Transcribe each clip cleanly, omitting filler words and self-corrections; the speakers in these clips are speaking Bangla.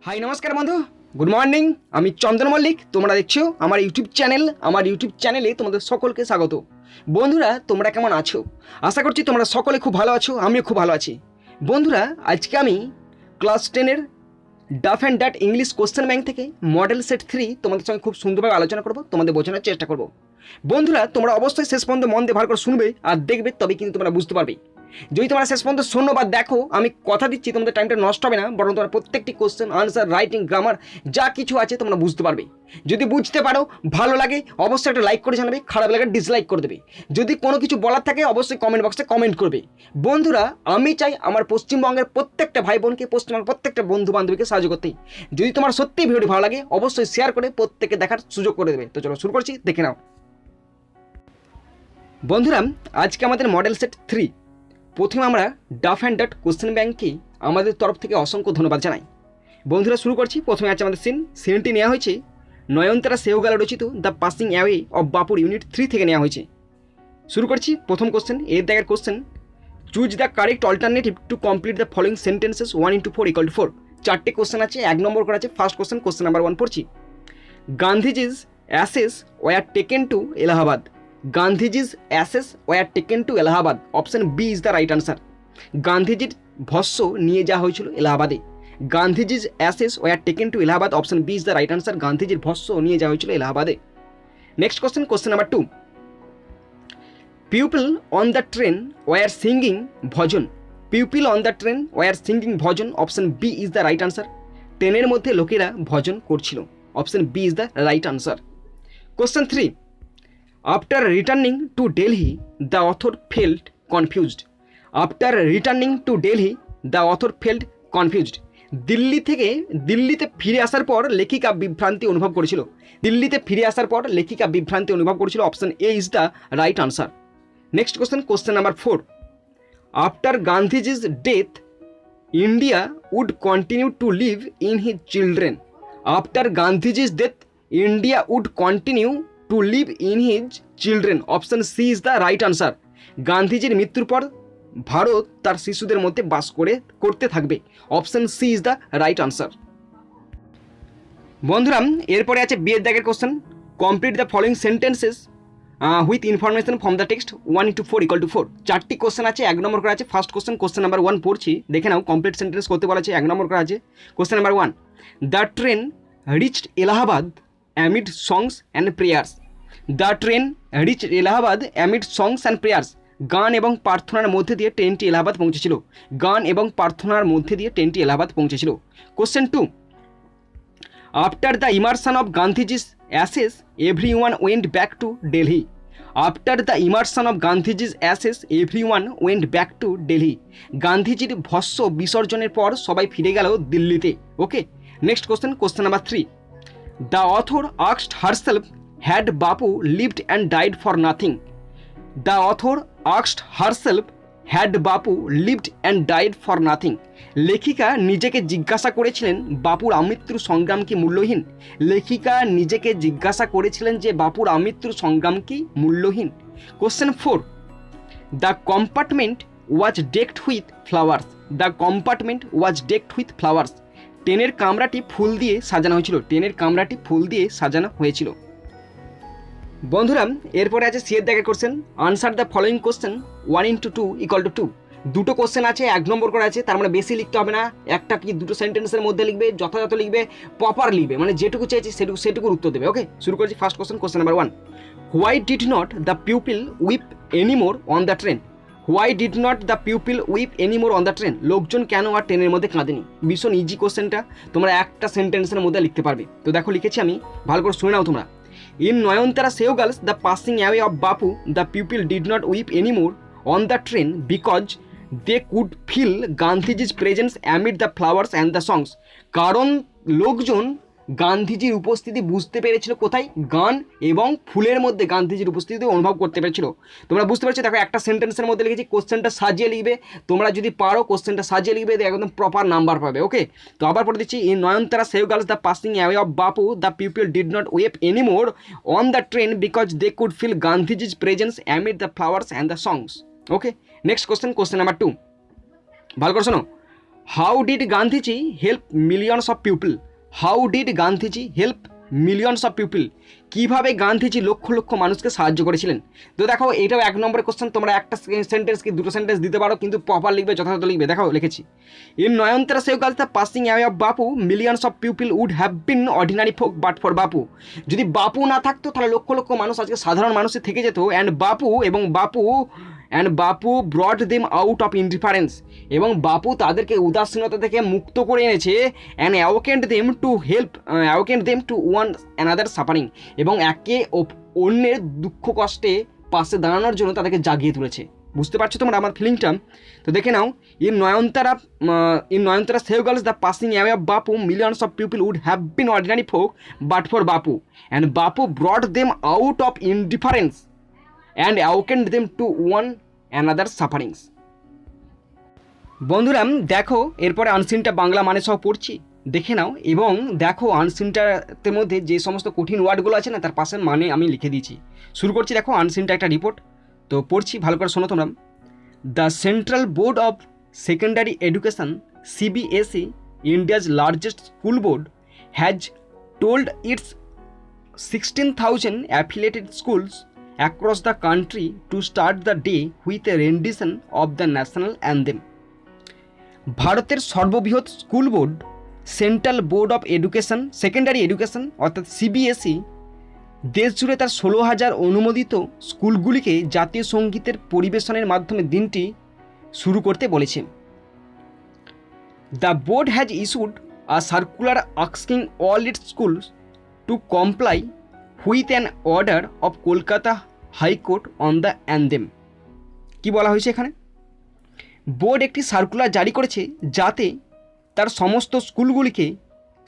হাই নমস্কার বন্ধু, গুড মর্নিং। আমি চন্দন মল্লিক, তোমরা দেখছো আমার ইউটিউব চ্যানেল। আমার ইউটিউব চ্যানেলে তোমাদের সকলকে স্বাগত। বন্ধুরা, তোমরা কেমন আছো? আশা করছি তোমরা সকলে খুব ভালো আছো, আমিও খুব ভালো আছি। বন্ধুরা, আজকে আমি ক্লাস 10-এর Duff and Dutt English question bank থেকে মডেল সেট 3 তোমাদের সঙ্গে খুব সুন্দরভাবে আলোচনা করবো, তোমাদের বোঝানোর চেষ্টা করবো। বন্ধুরা, তোমরা অবশ্যই শেষ পর্যন্ত মন দিয়ে ভালো করে শুনবে আর দেখবে, তবে কিন্তু তোমরা বুঝতে পারবে। যদি তোমরা শেষ পর্যন্ত শোনো বা দেখো, আমি কথা দিচ্ছি তোমাদের টাইমটা নষ্ট হবে না, বরং তোমরা প্রত্যেকটি কোশ্চেন আনসার রাইটিং গ্রামার যা কিছু আছে তোমরা বুঝতে পারবে। যদি বুঝতে পারো, ভালো লাগে অবশ্যই একটা লাইক করে জানাবে, খারাপ লাগে ডিসলাইক করে দেবে। যদি কোনো কিছু বলার থাকে অবশ্যই কমেন্ট বক্সে কমেন্ট করবে। বন্ধুরা, আমি চাই আমার পশ্চিমবঙ্গের প্রত্যেকটা ভাই বোনকে, পশ্চিমবঙ্গের প্রত্যেকটা বন্ধু বান্ধবীকে সাহায্য করতেই। যদি তোমার সত্যিই ভিডিওটি ভালো লাগে অবশ্যই শেয়ার করে প্রত্যেকে দেখার সুযোগ করে দেবে। তো চলো শুরু করছি, দেখে নাও। বন্ধুরা, আজকে আমাদের মডেল সেট 3। প্রথমে আমরা ডাফ অ্যান্ড ডাট কোশ্চেন ব্যাংককে আমাদের তরফ থেকে অসংখ্য ধন্যবাদ জানাই। বন্ধুরা, শুরু করছি। প্রথমে আছে আমাদের সিনটি নেওয়া হয়েছে নয়নতারা সেহগাল রচিত দ্য পাসিং অ্যাওয়ে অফ বাপুর ইউনিট 3 থেকে নেওয়া হয়েছে। শুরু করছি প্রথম কোশ্চেন। এর দাগের question, choose the correct alternative to complete the following sentences 1 × 4 = 4। চারটে কোশ্চেন আছে, 1 নম্বর করা আছে। ফার্স্ট কোশ্চেন, কোশ্চেন নাম্বার 1 পড়ছি। Gandhiji's ashes were taken to Allahabad. Gandhiji's ashes were taken to Allahabad. Option B is the right answer. গান্ধীজির ভস্য নিয়ে যাওয়া হয়েছিল এলাহাবাদে। Gandhiji's ashes were taken to Allahabad. Option B is the right answer. গান্ধীজির ভস্য নিয়ে যাওয়া হয়েছিল এলাহাবাদে। Next question, question number 2। People on the train were singing bhajan. People on the train were singing bhajan. Option B is the right answer. ট্রেনের মধ্যে লোকেরা ভজন করছিল। Option B is the right answer. Question 3। After returning to Delhi the author felt confused. After returning to Delhi the author felt confused. দিল্লিতে ফিরে আসার পর লেখিকা বিভ্রান্তি অনুভব করেছিল। দিল্লিতে ফিরে আসার পর লেখিকা বিভ্রান্তি অনুভব করেছিল। Option A is the right answer. Next question, question number 4। After Gandhiji's death India would continue to live in his children. After Gandhiji's death India would continue to live in his children. Option C is the right answer. গান্ধীজির মৃত্যুর পর ভারত তার শিশুদের মধ্যে বাস করতে থাকবে। Option C is the right answer. বন্ধুরা, এরপরে আছে বি এর দাগের question. Complete the following sentences with information from the text 1 × 4 = 4। চারটি কোশ্চেন আছে, 1 নম্বর করা আছে। ফার্স্ট কোশ্চেন, কোশ্চেন নাম্বার 1 পড়ছি, দেখে নাও। কমপ্লিট সেন্টেন্স করতে বলা আছে, 1 নম্বর করা আছে। Question number 1। The train reached Allahabad amid songs and prayers. The train reach Allahabad amid songs and prayers. গান এবং প্রার্থনার মধ্যে দিয়ে ট্রেনটি এলাহাবাদ পৌঁছেছিল। গান এবং প্রার্থনার মধ্যে দিয়ে ট্রেনটি এলাহাবাদ পৌঁছেছিল। Question 2। After the immersion of Gandhiji's ashes everyone went back to Delhi. After the immersion of Gandhiji's ashes everyone went back to Delhi. গান্ধীজির ভস্য বিসর্জনের পর সবাই ফিরে গেল দিল্লিতে। Okay, next question, question number 3। The author asked herself had Bapu lived and died for nothing. The author asked herself had Bapu lived and died for nothing. লেখিকা নিজেকে জিজ্ঞাসা করেছিলেন বাপুর আমৃত্যুর সংগ্রাম কি মূল্যহীন। লেখিকা নিজেকে জিজ্ঞাসা করেছিলেন যে বাপুর আমৃত্যুর সংগ্রাম কি মূল্যহীন। Question 4। The compartment was ডেকড with flowers. The compartment was ডেকড with flowers. ট্রেনের কামরাটি ফুল দিয়ে সাজানো হয়েছিল। ট্রেনের কামরাটি ফুল দিয়ে সাজানো হয়েছিল। বন্ধুরা, এরপরে আছে সি এর দাগের question. Answer the following question 1 × 2 = 2। দুটো কোশ্চেন আছে, 1 নম্বর করা আছে, তার মানে বেশি লিখতে হবে না। একটা কি দুটো সেন্টেন্সের মধ্যে লিখবে, যথাযথ লিখবে, প্রপার লিখবে, মানে যেটুকু চাইছি সেটুকুর উত্তর দেবে। ওকে, শুরু করছি। First question, question number 1। Why did not the people weep anymore on the train. Why did not the people weep anymore on the train. লোকজন কেন আর ট্রেনের মধ্যে কাঁদেনি। ভীষণ ইজি কোশ্চেনটা, তোমরা একটা সেন্টেন্সের মধ্যে লিখতে পারবে। তো দেখো লিখেছি আমি, ভালো করে শুনে নাও তোমরা। In Noyantara Sehgal's The Passing Away of Bapu, the people did not weep anymore on the train because they could feel Gandhiji's presence amid the flowers and the songs. কারণ লোকজন গান্ধীজির উপস্থিতি বুঝতে পেরেছিল কোথায়, গান এবং ফুলের মধ্যে গান্ধীজির উপস্থিতি অনুভব করতে পেরেছিল। তোমরা বুঝতে পারছো, দেখো একটা সেন্টেন্সের মধ্যে লিখেছি, কোশ্চেনটা সাজিয়ে লিখবে। তোমরা যদি পারো কোশ্চেনটা সাজিয়ে লিখবে, একদম প্রপার নাম্বার পাবে। ওকে, তো আবার পড়ে দিচ্ছি। In Nayantara Sahgal's the passing away of Bapu the people did not weep anymore on the train because they could feel Gandhiji's presence amid the flowers and the songs. Okay, next question, question number 2, ভালো করে শোনো। How did Gandhiji help millions of people? How did Gandhiji help millions of people? কীভাবে গান্ধীজি লক্ষ লক্ষ মানুষকে সাহায্য করেছিলেন? তো দেখো এটাও 1 নম্বরের কোশ্চেন, তোমরা একটা সেন্টেন্স কি দুটো সেন্টেন্স দিতে পারো, কিন্তু প্রপার লিখবে, যথাযথ লিখবে। দেখো লিখেছি, in Nayantara Sahgal the passing away of Bapu millions of people would have been ordinary folk but for Bapu. যদি বাপু না থাকতো তাহলে লক্ষ লক্ষ মানুষ আজকে সাধারণ মানুষের থেকে যেত। And Bapu brought them out of indifference, এবং বাপু তাদেরকে উদাসীনতা থেকে মুক্ত করে এনেছে। And awakened them to one another suffering, এবং একে অন্যের দুঃখ কষ্টে পাশে দাঁড়ানোর জন্য তাদেরকে জাগিয়ে তুলেছে। বুঝতে পারছো তোমরা আমার ফিলিংটা? তো দেখে নাও, in Nayantara Sahgal's the passing away of Bapu millions of people would have been ordinary folk but for Bapu, and Bapu brought them out of indifference and awakened them to one another sufferings. বন্ধুরা দেখো এরপরে আনসিনটা বাংলা মানে সহ পড়ছি, দেখে নাও, এবং দেখো আনসিনটাতে মধ্যে যে সমস্ত কঠিন ওয়ার্ডগুলো আছে না তার পাশে মানে আমি লিখে দিয়েছি। শুরু করছি, দেখো আনসিনটা একটা রিপোর্ট, তো পড়ছি, ভালো করে শোনো তোমরা। The central board of secondary education CBSE, India's largest school board, has told it's 16,000 affiliated schools across the country to start the day with a rendition of the national anthem. ভারতের সর্ববৃহৎ school board central board of education secondary education অর্থাৎ CBSE দেশ জুড়ে তার 16,000 অনুমোদিত স্কুলগুলিকে জাতীয় সঙ্গীতের পরিবেশনের মাধ্যমে দিনটি শুরু করতে বলেছে। The board has issued a circular asking all it's schools to comply with an order of Kolkata high court on the anthem. কি বলা হয়েছে এখানে? বোর্ড একটি সার্কুলার জারি করেছে যাতে তার সমস্ত স্কুলগুলিকে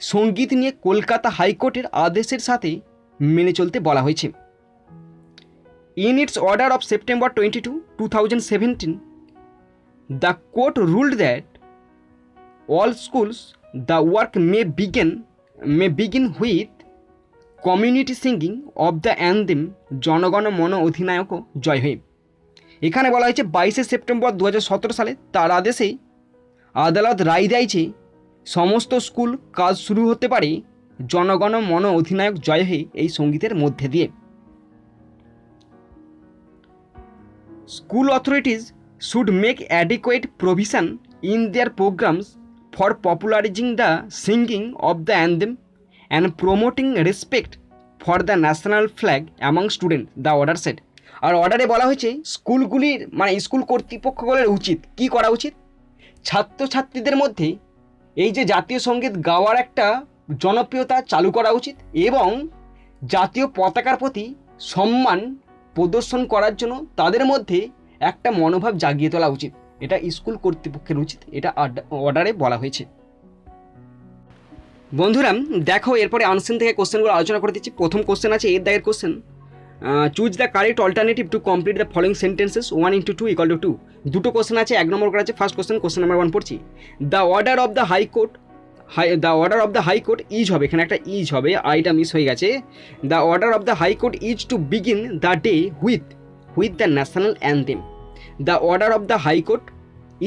সঙ্গীত নিয়ে কলকাতা হাইকোর্টের আদেশের সাথে মেনে চলতে বলা হয়েছে। In it's order of September 22, 2017, the court ruled that all schools the work may begin with community singing of the anthem জনগণ মন অধিনায়ক জয় হে। এখানে বলা হয়েছে 22 সেপ্টেম্বর 2017 সালে তার আদেশে আদালত রায় দেয় যে সমস্ত স্কুল কাজ শুরু হতে পারে জনগণ মন অধিনায়ক জয় হে এই সঙ্গীতের মধ্যে দিয়ে। School authorities should make adequate provision in their programs for popularizing the singing of the anthem and promoting respect for the national flag among students, the order said. আর অর্ডারে বলা হয়েছে স্কুলগুলির মানে স্কুল কর্তৃপক্ষগুলোর উচিত কি করা উচিত, ছাত্রছাত্রীদের মধ্যে এই যে জাতীয় সঙ্গীত গাওয়ার একটা জনপ্রিয়তা চালু করা উচিত, এবং জাতীয় পতাকার প্রতি সম্মান প্রদর্শন করার জন্য তাদের মধ্যে একটা মনোভাব জাগিয়ে তোলা উচিত। এটা স্কুল কর্তৃপক্ষের উচিত, এটা অর্ডারে বলা হয়েছে। বন্ধুরা দেখো এরপরে আনসিন থেকে কোশ্চেনগুলো আলোচনা করে দিচ্ছি। প্রথম কোশ্চেন আছে এর দাগের question, choose the correct alternative to complete the following sentences 1 × 2 = 2। দুটো কোশ্চেন আছে, 1 নম্বর করে আছে। ফার্স্ট কোশ্চেন নাম্বার 1 পড়ছি। The order of the high court is হবে, এখানে একটা ইজ হবে, আইটা মিস হয়ে গেছে। The order of the high court is to begin the day with the national anthem. The order of the high court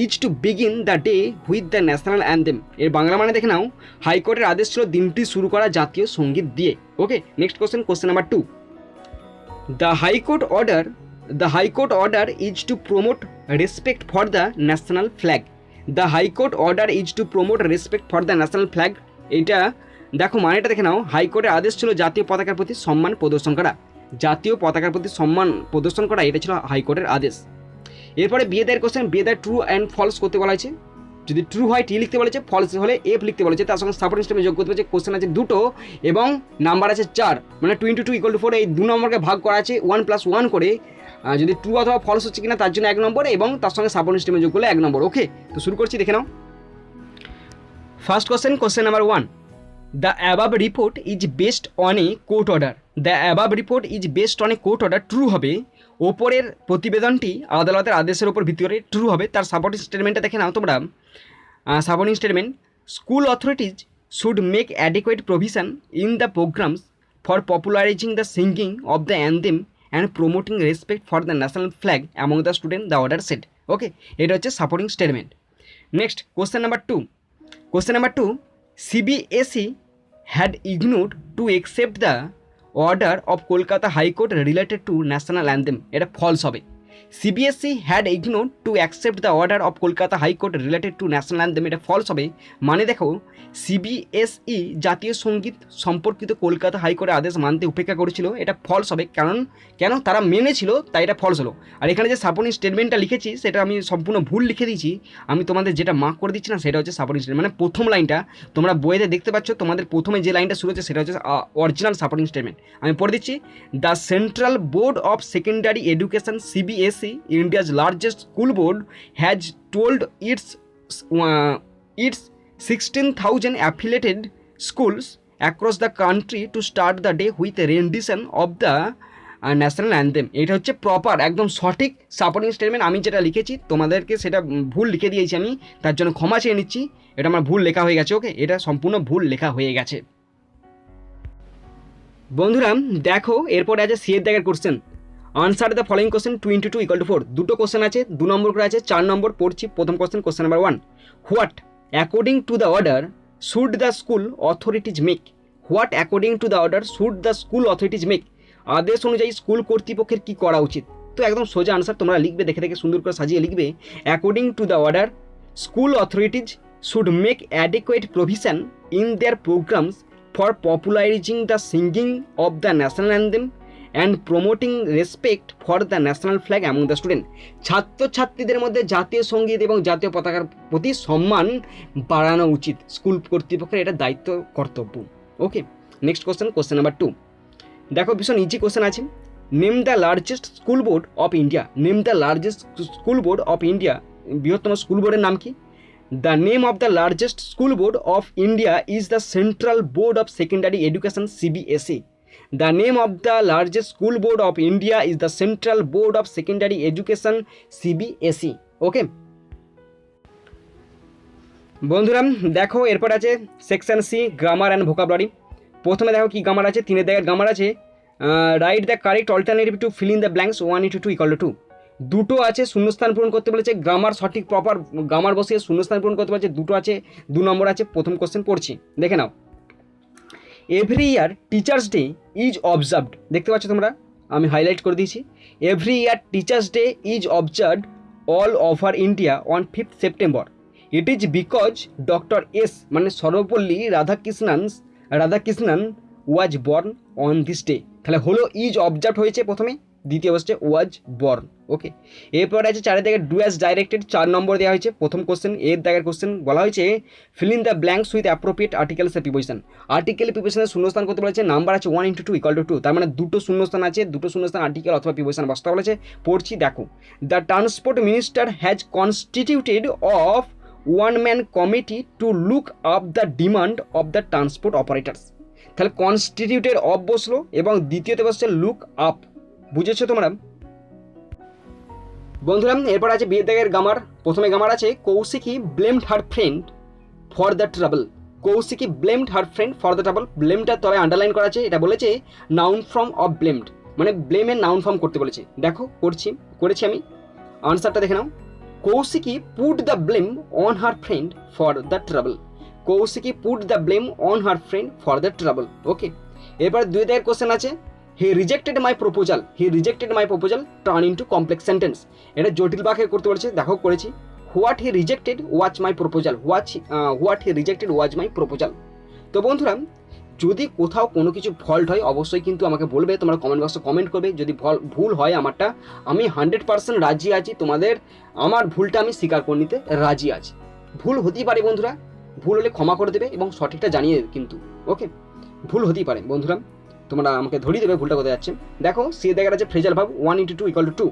is to begin the day with the national anthem. এর বাংলা মানে দেখে নাও, হাইকোর্টের আদেশ ছিল দিনটি শুরু করা জাতীয় সঙ্গীত দিয়ে। Okay, next question number 2। The high court order is to promote respect for the national flag. The high court order is to promote respect for the national flag. এইটা দেখো মানেটা দেখে নাও, হাইকোর্টের আদেশ ছিল জাতীয় পতাকার প্রতি সম্মান প্রদর্শন করা। জাতীয় পতাকার প্রতি সম্মান প্রদর্শন করা এটা ছিল হাইকোর্টের আদেশ। এরপরে বিয়েদের কোশ্চেন, বিয়েদের ট্রু অ্যান্ড ফলস করতে বলা হয়েছে। যদি ট্রু হয় টি লিখতে বলেছে, ফলস হলে এফ লিখতে বলেছে। তার সঙ্গে সাপোর্টিং স্টেটমেন্ট যোগ করতে বলেছে। কোশ্চেন আছে দুটো এবং নাম্বার আছে 4, মানে 2 × 2 = 4। এই 2 নম্বরকে ভাগ করা আছে 1 + 1 করে। যদি ট্রু অথবা ফলস হচ্ছে কিনা তার জন্য 1 নম্বর, এবং তার সঙ্গে সাপোর্টিং স্টেটমেন্ট যোগ করলে 1 নম্বর। ওকে, তো শুরু করছি, দেখে নাও। First question number 1। The above report is based on a court order. The above report is based on a court order. True হবে, ওপরের প্রতিবেদনটি আদালতের আদেশের উপর ভিত্তি করে ট্রু হবে। তার সাপোর্টিং স্টেটমেন্টটা দেখে নাও তোমরা। Supporting statement, school authorities should make adequate provision in the programs for popularising the singing of the anthem and promoting respect for the national flag among the student, the order said. Okay, এটা হচ্ছে supporting statement. Next question number 2, question number 2, CBSE had ignored to accept the order of Kolkata High Court related to national anthem. এটা ফলস হবে। CBSE had ignored to accept the order of Kolkata High Court related to national anthem. এটা ফলস হবে। মানে দেখো CBSE জাতীয় সঙ্গীত সম্পর্কিত কলকাতা হাইকোর্টের আদেশ মানতে উপেক্ষা করেছিল, এটা ফলস হবে। কারণ কেন, তারা মেনেছিল তাই এটা ফলস হলো। আর এখানে যে সাপোর্টিং স্টেটমেন্টটা লিখেছি সেটা আমি সম্পূর্ণ ভুল লিখে দিয়েছি। আমি তোমাদের যেটা মার্ক করে দিচ্ছি না সেটা হচ্ছে সাপোর্টিং স্টেটমেন্ট, মানে প্রথম লাইনটা তোমরা বইতে দেখতে পাচ্ছ, তোমাদের প্রথমে যে লাইনটা শুরু হচ্ছে সেটা হচ্ছে অরিজিনাল সাপোর্টিং স্টেটমেন্ট। আমি পড়ে দিচ্ছি, the central board of secondary education CBSE, India's largest school board, has told it's 16,000 affiliated schools across the country to start the day with a rendition of the national anthem. এটা হচ্ছে প্রপার একদম সঠিক সাপোর্টিং স্টেটমেন্ট। আমি যেটা লিখেছি তোমাদেরকে সেটা ভুল লিখে দিয়েছি, আমি তার জন্য ক্ষমা চেয়ে নিচ্ছি। এটা আমার ভুল লেখা হয়ে গেছে। ওকে, এটা সম্পূর্ণ ভুল লেখা হয়ে গেছে। বন্ধুরা দেখো এরপরে আছে সি এর দাগের question, answer the following question 2 × 2 = 4। দুটো কোশ্চেন আছে, 2 নম্বর করে আছে, 4 নম্বর পড়ছি। প্রথম question, question number 1, what according to the order should the school authorities make. What according to the order should the school authorities make. আদেশ অনুযায়ী স্কুল কর্তৃপক্ষের কী করা উচিত। তো একদম সোজা আনসার তোমরা লিখবে, দেখে দেখে সুন্দর করে সাজিয়ে লিখবে। According to the order school authorities should make adequate provision in their programs for popularising the singing of the national anthem and promoting respect for the national flag among the student. ছাত্রছাত্রীদের মধ্যে জাতীয় সঙ্গীত এবং জাতীয় পতাকার প্রতি সম্মান বাড়ানো উচিত। স্কুল কর্তৃপক্ষের এটা দায়িত্ব, কর্তব্য। ওকে, নেক্সট কোশ্চেন, কোশ্চেন নাম্বার 2। দেখো ভীষণ ইজি কোশ্চেন আছে। Name the largest school board of India. Name the largest school board of India. বৃহত্তম স্কুল বোর্ডের নাম কি? The name of the largest school board of India is the central board of secondary education CBSE. The name of the largest school board of India is the Central Board of Secondary Education CBSE. Okay বন্ধুরা দেখো এরপর আছে section C, grammar and vocabulary. প্রথমে দেখো কি গ্রামার আছে, 3 দাগের গ্রামার আছে। Write the correct alternative to fill in the blanks 1 × 2 = 2। দুটো আছে শূন্যস্থান পূরণ করতে বলেছে। গ্রামার সঠিক প্রপার গ্রামার বসিয়ে শূন্যস্থান পূরণ করতে বলেছে। দুটো আছে, 2 নম্বর আছে। প্রথম কোশ্চেন পড়ছি, দেখে নাও। Every year teachers day is observed. দেখতে পাচ্ছ তোমরা, আমি হাইলাইট করে দিয়েছি। Every year teachers day is observed all over India on 5th September. It is because doctor S মানে Sarvepalli Radhakrishnan was born on this day. তাহলে হলো ইজ অবজার্ভ হয়েছে প্রথমে, দ্বিতীয় হচ্ছে ওয়াজ বর্ন। ওকে, এরপর আছে 4 দাগের ডু অ্যাজ ডাইরেক্টেড, 4 নম্বর দেওয়া হয়েছে। প্রথম কোশ্চেন, এর দাগের কোশ্চেন বলা হয়েছে feel in the blanks with appropriate articles এর প্রিপোজিশন। আর্টিকেল প্রিপোজিশনের শূন্যস্থান করতে বলেছে। নাম্বার আছে 1 × 2 = 2। তার মানে দুটো শূন্যস্থান আছে, দুটো শূন্যস্থান আর্টিকেল অথবা প্রিপোজিশন বসতে বলেছে। পড়ছি দেখো, the transport minister has constituted of 1-man committee to look up the demand of the transport operators. তাহলে কনস্টিটিউটেড অফ বসলো এবং দ্বিতীয়তে বসছে লুক আপ। বুঝেছো তোমরা বন্ধুরা? এরপর আছে বিয়ের দাগের গ্রামার। প্রথমে গ্রামার আছে Kaushiki blamed her friend for the trouble. Kaushiki blamed her friend for the trouble. ব্লেমটার তলায় আন্ডারলাইন করা আছে। এটা বলেছে নাউন ফর্ম অফ ব্লেমড, মানে ব্লেমের নাউন ফর্ম করতে বলেছে। দেখো করেছি আমি, আনসারটা দেখে নাও। Kaushiki put the blame on her friend for the trouble. Kaushiki put the blame on her friend for the trouble. Okay, এরপর 2 দাগের কোশ্চেন আছে। He rejected my proposal turn into complex sentence. এটা জটিল বাক্যে করতে বলেছে। দেখো করেছি। What he rejected was my proposal. What he rejected was my proposal. তো বন্ধুরা যদি কোথাও কোনো কিছু ফল্ট হয় অবশ্যই কিন্তু আমাকে বলবে, তোমরা কমেন্ট বক্সে কমেন্ট করবে। যদি ভুল হয় আমারটা, আমি 100% রাজি আছি। আমার ভুলটা আমি স্বীকার করে নিতে রাজি আছি। ভুল হতেই পারে বন্ধুরা, ভুল হলে ক্ষমা করে দেবে এবং সঠিকটা জানিয়ে দেবে কিন্তু। ওকে, ভুল হতেই পারে বন্ধুরা, তোমরা আমাকে ধরিয়ে দেবে ভুলটা কোথায় যাচ্ছে। দেখো সি দেখা যাচ্ছে ফ্রেজাল ভাব 1 × 2 = 2।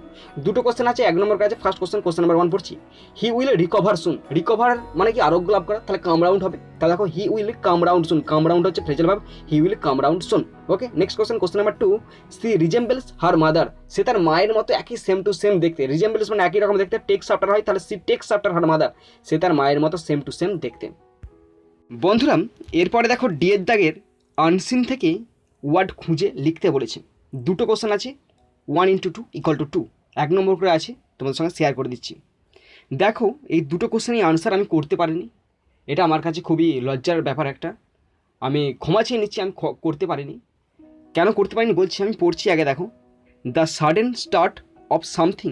দুটো কোশ্চেন আছে, 1 নম্বর কাছে। ফার্স্ট কোশ্চেন, কোশ্চেন নাম্বার 1 পড়ছি। He will recover soon. Recover মানে কি? আরোগ্য লাভ করা। তাহলে কাম রাউন্ড হবে। তাহলে দেখো he will come round soon. Come round হচ্ছে ফ্রেজাল ভাব, he will come round soon. Okay, next question, question number 2। She resembles her mother. সে তার মায়ের মতো একই সেম টু সেম দেখতে। রিজেম্বলস মানে একই রকম দেখতে। টেক্স আফটার হয়, তাহলে she takes after her mother. সে তার মায়ের মতো সেম টু সেম দেখতে। বন্ধুরা এরপরে দেখো ডি এর দাগের আনসিন থেকে ওয়ার্ড খুঁজে লিখতে বলেছে। দুটো কোশ্চেন আছে, 1 × 2 = 2। 1 নম্বর করে আছে, তোমাদের সঙ্গে শেয়ার করে দিচ্ছি। দেখো এই দুটো কোশ্চেনই আনসার আমি করতে পারিনি, এটা আমার কাছে খুবই লজ্জার ব্যাপার একটা। আমি ক্ষমা চেয়ে নিচ্ছি, আমি করতে পারিনি। কেন করতে পারিনি বলছি, আমি পড়ছি আগে দেখো। The sudden start of something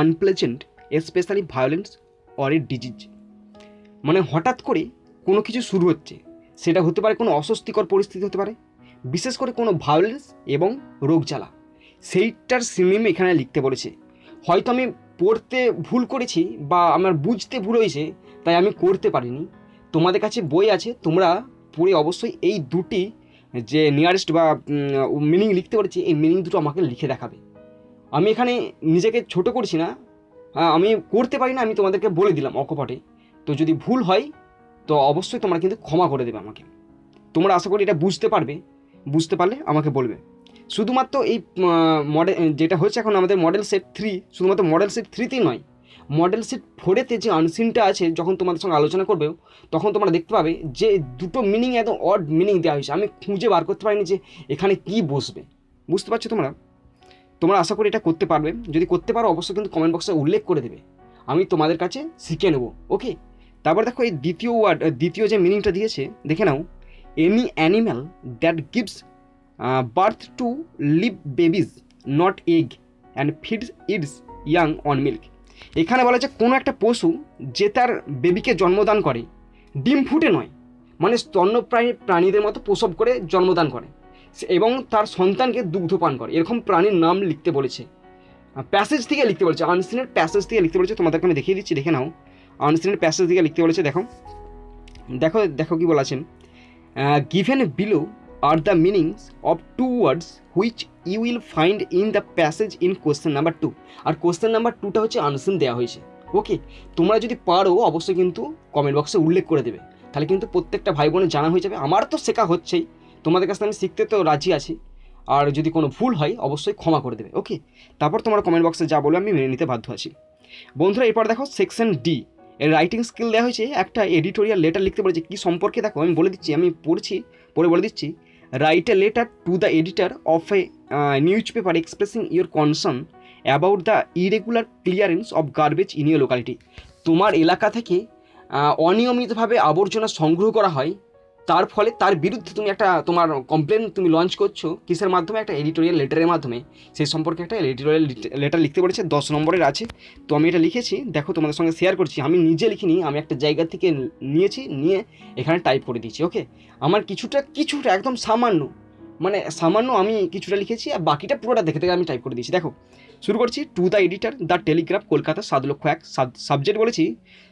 unpleasant specially violence or a disease, মানে হঠাৎ করে কোনো কিছু শুরু হচ্ছে, সেটা হতে পারে কোনো অস্বস্তিকর পরিস্থিতি হতে পারে, বিশেষ করে কোনো ভায়োলেন্স এবং রোগ জ্বালা, সেইটার সিনেম এখানে লিখতে বলেছে। হয়তো আমি পড়তে ভুল করেছি বা আমার বুঝতে ভুল হয়েছে, তাই আমি করতে পারিনি। তোমাদের কাছে বই আছে, তোমরা পড়ে অবশ্যই এই দুটি যে নিয়ারেস্ট বা মিনিং লিখতে বলেছি, এই মিনিং দুটো আমাকে লিখে দেখাবে। আমি এখানে নিজেকে ছোট করছি না, আমি করতে পারি না, আমি তোমাদেরকে বলে দিলাম অকপটে। তো যদি ভুল হয় তো অবশ্যই তোমরা কিন্তু ক্ষমা করে দেবে আমাকে। তোমরা আশা করি এটা বুঝতে পারবে, বুঝতে পারলে আমাকে বলবে। শুধুমাত্র এই মডেল যেটা হচ্ছে এখন আমাদের মডেল সেট 3, শুধুমাত্র মডেল সেট 3তেই নয়, মডেল সেট 4-এতে যে আনসিনটা আছে, যখন তোমাদের সঙ্গে আলোচনা করবে তখন তোমরা দেখতে পাবে যে দুটো মিনিং একদম অড মিনিং দেওয়া হয়েছে। আমি খুঁজে বার করতে পারিনি যে এখানে কি বসবে। বুঝতে পারছো তোমরা আশা করি এটা করতে পারবে। যদি করতে পারো অবশ্যই কিন্তু কমেন্ট বক্সে উল্লেখ করে দেবে, আমি তোমাদের কাছে শিখে নেব। ওকে, তারপর দেখো এই দ্বিতীয় যে মিনিংটা দিয়েছে দেখে নাও। Any animal that gives birth to live babies not egg and feeds its young on milk. এখানে বলা যায় কোনো একটা পশু যে তার বেবিকে জন্মদান করে, ডিম ফুটে নয়, মানে স্তন্যপ্রাণী প্রাণীদের মতো প্রসব করে জন্মদান করে এবং তার সন্তানকে দুগ্ধপান করে, এরকম প্রাণীর নাম লিখতে বলেছে। প্যাসেজ থেকে লিখতে বলেছে, আনসিনের প্যাসেজ থেকে লিখতে বলেছে। তোমাদেরকে আমি দেখিয়ে দিচ্ছি, দেখে নাও। আনসিনের প্যাসেজ থেকে লিখতে বলেছে, দেখো দেখো দেখো কি বলেছেন। Given below are the meanings of 2 words which you will find in the passage in question number 2। আর কোশ্চেন নাম্বার 2টা হচ্ছে আনসিন দেওয়া হয়েছে। ওকে, তোমরা যদি পারো অবশ্যই কিন্তু কমেন্ট বক্সে উল্লেখ করে দেবে, তাহলে কিন্তু প্রত্যেকটা ভাই বোনের জানা হয়ে যাবে। আমার তো শেখা হচ্ছেই, তোমাদের কাছে আমি শিখতে তো রাজি আছি। আর যদি কোনো ভুল হয় অবশ্যই ক্ষমা করে দেবে। ওকে, তারপর তোমার কমেন্ট বক্সে যা বলবে আমি মেনে নিতে বাধ্য আছি। বন্ধুরা এরপর দেখো সেকশন ডি, এর রাইটিং স্কিল দেওয়া হয়েছে। একটা এডিটোরিয়াল লেটার লিখতে বলেছে, কী সম্পর্কে দেখো আমি বলে দিচ্ছি, আমি পড়ে বলে দিচ্ছি। Write a letter to the editor of A news paper expressing your concern about the irregular clearance of garbage in your locality. তোমার এলাকা থেকে অনিয়মিতভাবে আবর্জনা সংগ্রহ করা হয়, তার ফলে তার বিরুদ্ধে তুমি একটা তোমার কমপ্লেন তুমি লঞ্চ করছো, কিসের মাধ্যমে? একটা এডিটোরিয়াল লেটারের মাধ্যমে। সেই সম্পর্কে একটা এডিটোরিয়াল লেটার লিখতে বলেছে, 10 নম্বরের আছে। তো আমি এটা লিখেছি, দেখো তোমাদের সঙ্গে শেয়ার করছি। আমি নিজে লিখিনি, আমি একটা জায়গা থেকে নিয়ে এখানে টাইপ করে দিয়েছি। ওকে, আমার কিছুটা একদম সামান্য আমি কিছুটা লিখেছি, আর বাকিটা পুরোটা দেখে আমি টাইপ করে দিয়েছি। দেখো শুরু করছি। To the editor, the Telegraph, Kolkata 7,01,000। Subject বলেছি,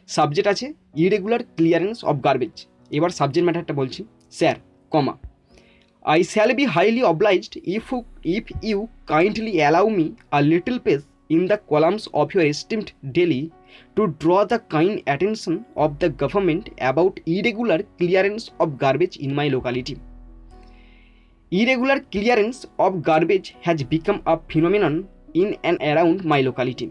সাবজেক্ট আছে ইরেগুলার ক্লিয়ারেন্স অফ গার্বেজ। এবার সাবজেক্ট ম্যাটারটা বলছি, sir comma, I shall be highly obliged if you kindly allow me a little page in the columns of your esteemed daily to draw the kind attention of the government about irregular clearance of garbage in my locality. Irregular clearance of garbage has become a phenomenon in and around my locality.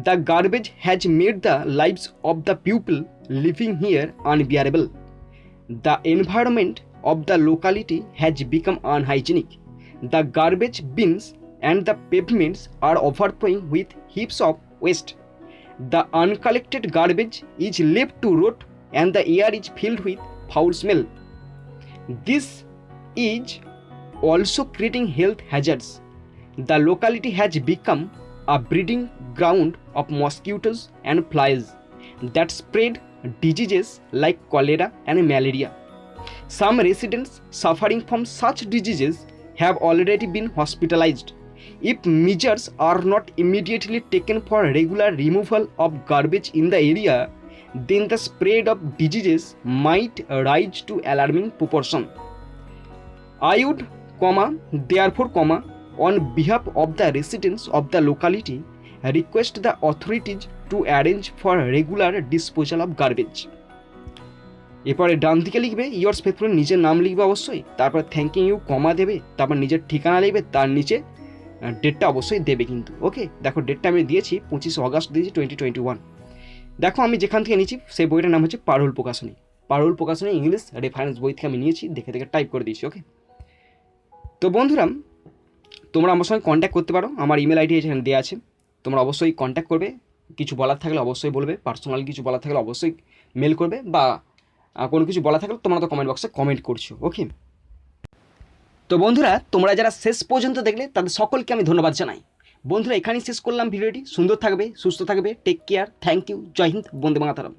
The garbage has made the lives of the people living here unbearable. The environment of the locality has become unhygienic. The garbage bins and the pavements are overflowing with heaps of waste. The uncollected garbage is left to rot and the air is filled with foul smell. This is also creating health hazards. The locality has become a breeding ground of mosquitoes and flies that spread diseases like cholera and malaria. Some residents suffering from such diseases have already been hospitalized. If measures are not immediately taken for regular removal of garbage in the area, then the spread of diseases might rise to alarming proportion. I would, therefore, on behalf of the residents of the locality, request the authorities to arrange for regular disposal of garbage. এরপরে ডান দিকে লিখবে ইয়ার্স ফেথফুল, নিজের নাম লিখবে অবশ্যই, তারপর থ্যাংকিং ইউ কমা দেবে, তারপর নিজের ঠিকানা লিখবে, তার নিচে ডেটটা অবশ্যই দেবে কিন্তু। ওকে, দেখো ডেটটা আমি দিয়েছি 25 অগস্ট দিয়েছি 2021। দেখো আমি যেখান থেকে নিয়েছি সেই বইটার নাম হচ্ছে পারুল প্রকাশনী ইংলিশ রেফারেন্স বই থেকে আমি নিয়েছি, দেখে টাইপ করে দিয়েছি। ওকে, তো বন্ধুরা তোমরা আমার সঙ্গে কন্ট্যাক্ট করতে পারো, আমার ইমেল আইডি এখানে দেওয়া আছে, তোমরা অবশ্যই কন্ট্যাক্ট করবে। কিছু বলার থাকলে অবশ্যই বলবে, পার্সোনাল কিছু বলার থাকলে অবশ্যই মেল করবে, বা কোনো কিছু বলা থাকলে তোমরা তো কমেন্ট বক্সে কমেন্ট করছো। ওকে, তো বন্ধুরা তোমরা যারা শেষ পর্যন্ত দেখলে তাদের সকলকে আমি ধন্যবাদ জানাই। বন্ধুরা এখানেই শেষ করলাম ভিডিওটি। সুন্দর থাকবে, সুস্থ থাকবে, টেক কেয়ার, থ্যাংক ইউ, জয় হিন্দ, বন্দে মাতরম।